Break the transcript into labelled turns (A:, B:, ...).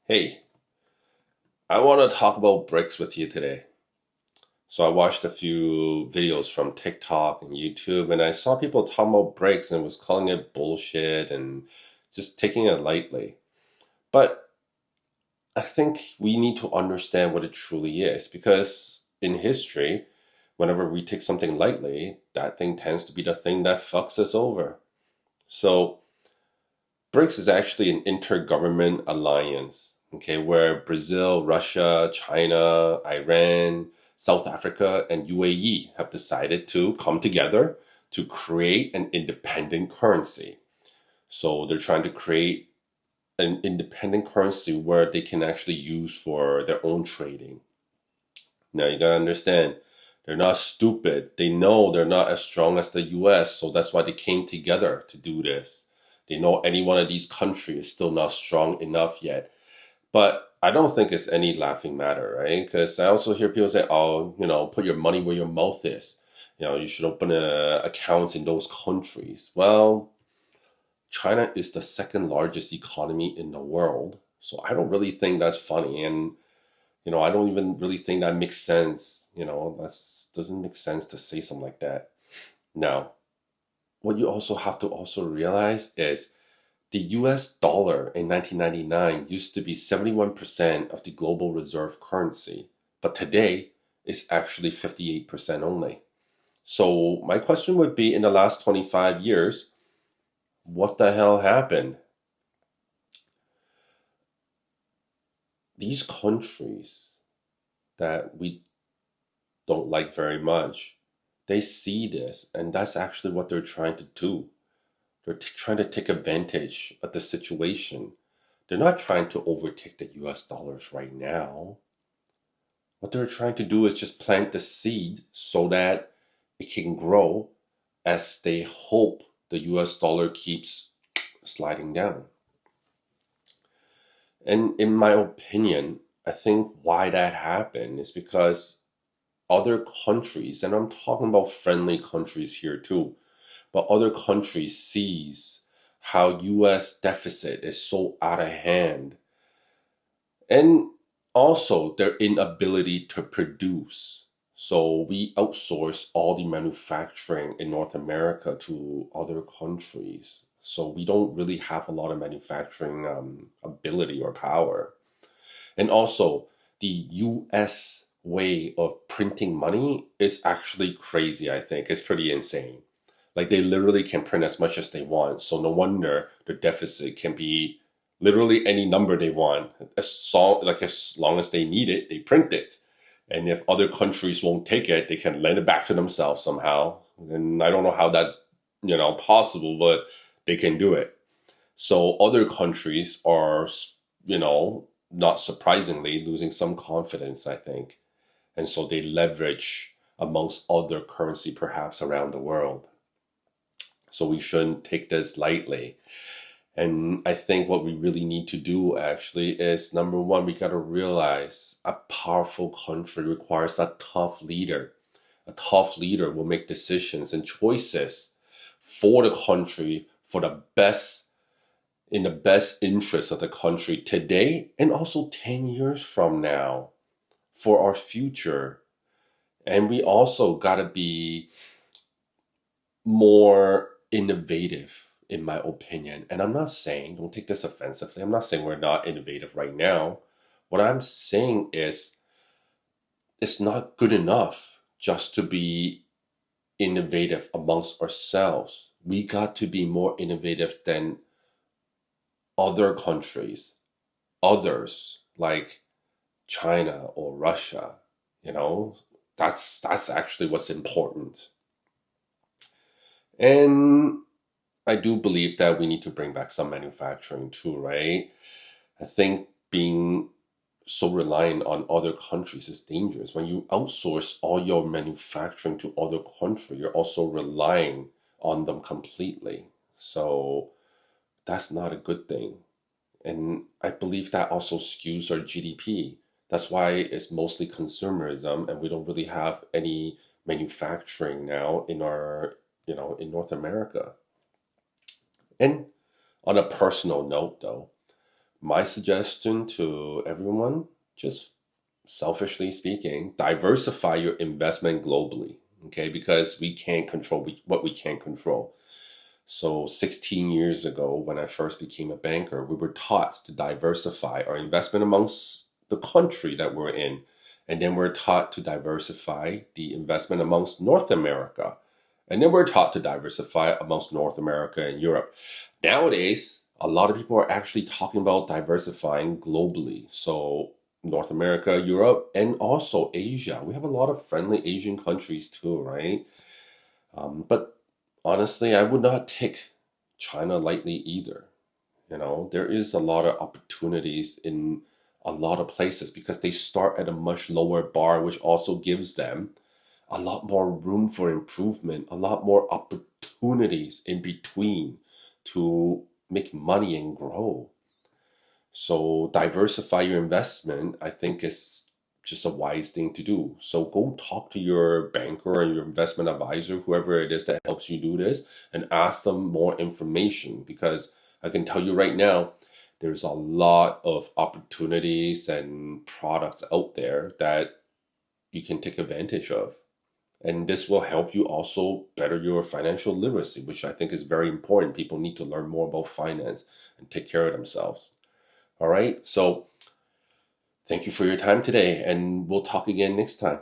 A: Hey, I want to talk about BRICS with you today. So I watched a few videos from TikTok and YouTube, and I saw people talking about BRICS and was calling it bullshit and just taking it lightly. But I think we need to understand what it truly is because in history, whenever we take something lightly, that thing tends to be the thing that fucks us over. So BRICS is actually an intergovernment alliance, okay, where Brazil, Russia, China, Iran, South Africa, and UAE have decided to come together to create an independent currency. So they're trying to create an independent currency where they can actually use for their own trading. Now you gotta understand, they're not stupid. They know they're not as strong as the US, so that's why they came together to do this. They know any one of these countries is still not strong enough yet. But I don't think it's any laughing matter, right? Because I also hear people say, oh, put your money where your mouth is. You should open accounts in those countries. Well, China is the second largest economy in the world. So I don't really think that's funny. And I don't even really think that makes sense. That doesn't make sense to say something like that. Now, what you also have to also realize is the US dollar in 1999 used to be 71% of the global reserve currency, but today it's actually 58% only. So my question would be in the last 25 years, what the hell happened? These countries that we don't like very much, they see this, and that's actually what they're trying to do. They're trying to take advantage of the situation. They're not trying to overtake the US dollars right now. What they're trying to do is just plant the seed so that it can grow as they hope the US dollar keeps sliding down. And in my opinion, I think why that happened is because other countries, and I'm talking about friendly countries here too, but other countries sees how US deficit is so out of hand, and also their inability to produce. So we outsource all the manufacturing in North America to other countries. So we don't really have a lot of manufacturing ability or power. And also, the US way of printing money is actually crazy, I think. It's pretty insane. Like they literally can print as much as they want. So no wonder the deficit can be literally any number they want. As long as they need it, they print it. And if other countries won't take it, they can lend it back to themselves somehow. And I don't know how that's, possible, but they can do it. So other countries are, not surprisingly, losing some confidence, I think. And so they leverage amongst other currency perhaps around the world. So we shouldn't take this lightly. And I think what we really need to do actually is number one, we got to realize a powerful country requires a tough leader. A tough leader will make decisions and choices for the country for the best in the best interest of the country today and also 10 years from now for our future. And we also got to be more innovative, in my opinion. And I'm not saying, don't take this offensively, I'm not saying we're not innovative right now. What I'm saying is, it's not good enough just to be innovative amongst ourselves. We got to be more innovative than other countries, others like China or Russia. You know, that's actually what's important. And I do believe that we need to bring back some manufacturing too, right? I think being so reliant on other countries is dangerous. When you outsource all your manufacturing to other country, you're also relying on them completely. So that's not a good thing. And I believe that also skews our GDP. That's why it's mostly consumerism, and we don't really have any manufacturing now in our, in North America. And on a personal note, though, My suggestion to everyone, just selfishly speaking, diversify your investment globally, okay? Because we can't control what we can't control. So 16 years ago, when I first became a banker, we were taught to diversify our investment amongst the country that we're in. And then we're taught to diversify the investment amongst North America. And then we're taught to diversify amongst North America and Europe. Nowadays, a lot of people are actually talking about diversifying globally. So North America, Europe, and also Asia. We have a lot of friendly Asian countries too, right? But honestly, I would not take China lightly either. You know, there is a lot of opportunities in a lot of places because they start at a much lower bar, which also gives them a lot more room for improvement, a lot more opportunities in between to make money and grow. So diversify your investment, I think is just a wise thing to do. So go talk to your banker and your investment advisor, whoever it is that helps you do this, and ask them more information because I can tell you right now, there's a lot of opportunities and products out there that you can take advantage of. And this will help you also better your financial literacy, which I think is very important. People need to learn more about finance and take care of themselves. All right. So thank you for your time today, and we'll talk again next time.